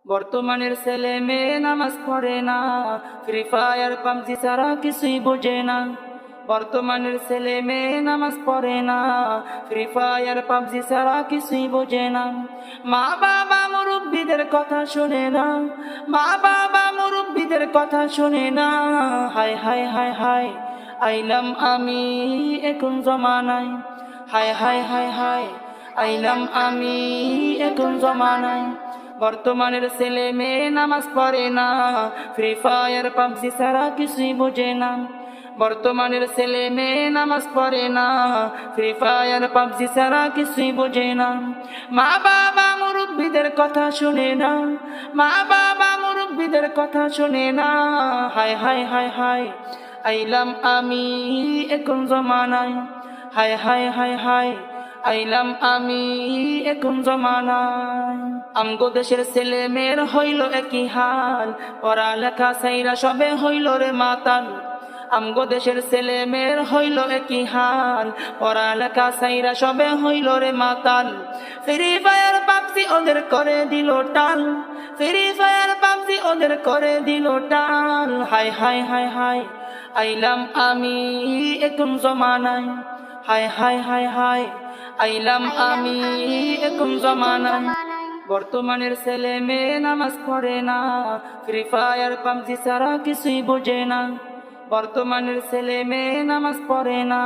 বর্তমানের ছেলে মেয়ে নামাজ পড়ে না, ফ্রি ফায়ার পাবজি ছাড়া কিছুই বোঝে না। বর্তমানের ছেলে মেয়ে নামাজ পড়ে না, ফ্রি ফায়ার পাবজি ছাড়া কিছুই বোঝে না। মা বাবা মুরব্বীদের কথা শোনে না, মা বাবা মুরব্বীদের কথা শোনে না। হায় হায় হায় হায় আইলাম আমি এখন জমানায়, হায় হায় হায় হায় আইলাম আমি এখন জমানায়। বর্তমানের ছেলে মেয়ে নামাজ পড়ে না, ফ্রি ফায়ার পাবজি ছাড়া কিছুই বোঝে না। বর্তমানের ছেলে মেয়ে নামাজ পড়ে না, ফ্রি ফায়ার পাবজি ছাড়া কিছুই বোঝে না। মা বাবা মুরব্বীদের কথা শুনে না, মা বাবা মুরব্বীদের কথা শুনে না। হায় হায় হায় হায় আইলাম আমি এখন জমানায়, হায় হায় হায় হায় আইলাম আমি এখন জমানায়। আমগো দেশের ছেলে মেয়ের হইল একই হাল, পড়ালেখা সাইরা সবে হইল রে মাতাল। আমগো দেশের ছেলে মেয়ের হইল একই হাল, পড়ালেখা সাইরা সবে হইল রে মাতাল। ফ্রি ফায়ার পাবজি ওদের করে দিল টাল, ফ্রি ফায়ার পাবজি ওদের করে দিল টাল। হায় হায় হায় হায় আইলাম আমি এখন জমানায়, হায় হায় হায় হায় আইলাম আমি এখন জমানায়। বর্তমানের ছেলে মেয়ে নামাজ পড়ে না, ফ্রি ফায়ার পাবজি ছাড়া কিছুই বোঝে না। বর্তমানের ছেলে মেয়ে নামাজ পড়ে না,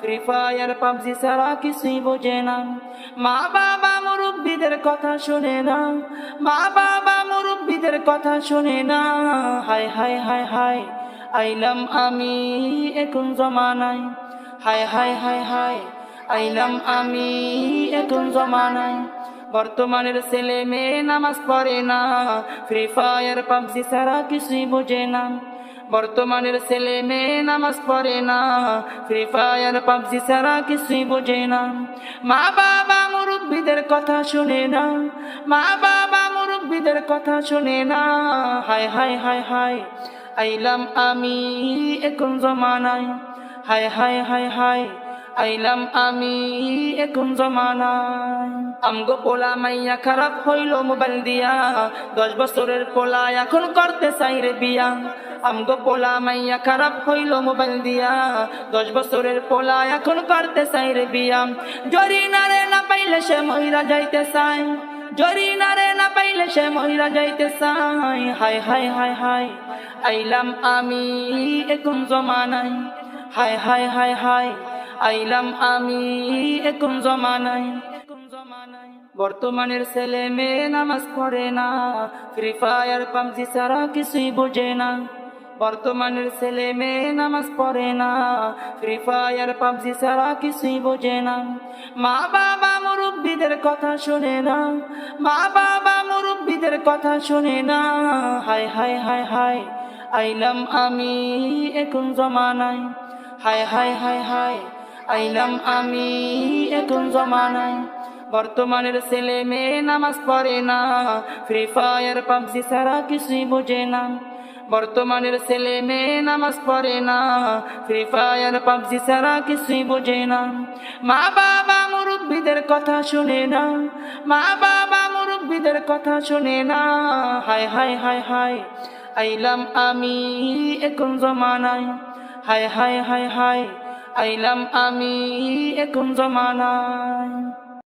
ফ্রি ফায়ার পাবজি ছাড়া কিছুই বোঝে না। মা বাবা মুরব্বীদের কথা শোনে না, মা বাবা মুরব্বীদের কথা শোনে না। হায় হায় হায় হায় আইলাম আমি এখন জমানায়, হায় হায় হায় হায় আইলাম আমি এখন জমানায়। বর্তমানের ছেলে মেয়ে নামাজ পড়ে না, ফ্রি ফায়ার পাবজি ছাড়া কিছুই বোঝে না। বর্তমানের ছেলে মেয়ে নামাজ পড়ে না, ফ্রি ফায়ার পাবজি ছাড়া কিছুই বোঝে না। মা বাবা মুরব্বীদের কথা শুনে না, মা বাবা মুরব্বীদের কথা শুনে না। হায় হায় হায় হায় আইলাম আমি এখন জমানায়, হায় হায় হায় হায় আইলাম আমি এখন জমানায়। আমগো পোলা মাইয়া খারাপ হইল মোবাইল দিয়া, 10 বছরের পোলা এখন করতে চাই রে বিয়া। আমগো পোলা মাইয়া খারাপ হইল মোবাইল দিয়া, 10 বছরের পোলা এখন করতে চাই রে বিয়া। জরি নারে না পাইলে সে মহিলা যাইতে চাই, জরি নারে না পাইলে সে মহিলা যাইতে চাই। হায় হায় হায় হায় আইলাম আমি এখন জমানায়, হায় হায় হায় হায় আইলাম আমি এখন জমানায়। বর্তমানের ছেলে মেয়ে নামাজ পড়ে না, ফ্রি ফায়ার পাবজি ছাড়া কিছুই বোঝে না। বর্তমানের ছেলে মেয়ে নামাজ পড়ে না, ফ্রি ফায়ার পাবজি ছাড়া কিছুই বোঝে না। মা বাবা মুরব্বীদের কথা শোনে না, মা বাবা মুরব্বীদের কথা শোনে না। হায় হায় হায় হায় আইলাম আমি এখন জমানায়, হায় হায় হায় হায় আইলাম আমি এখন জমানায়। বর্তমানের ছেলে মেয়ে নামাজ পড়ে না, ফ্রি ফায়ার পাবজি ছাড়া কিছুই বোঝে না। বর্তমানের ছেলে মেয়ে নামাজ পড়ে না, ফ্রি ফায়ার পাবজি ছাড়া কিছুই বোঝে না। মা বাবা মুরব্বীদের কথা শুনে না, মা বাবা মুরব্বীদের কথা শুনে না। হায় হায় হায় হায় আইলাম আমি এখন জমানায়, হায় হায় হায় হায় আইলাম আমি এখন জমানায়।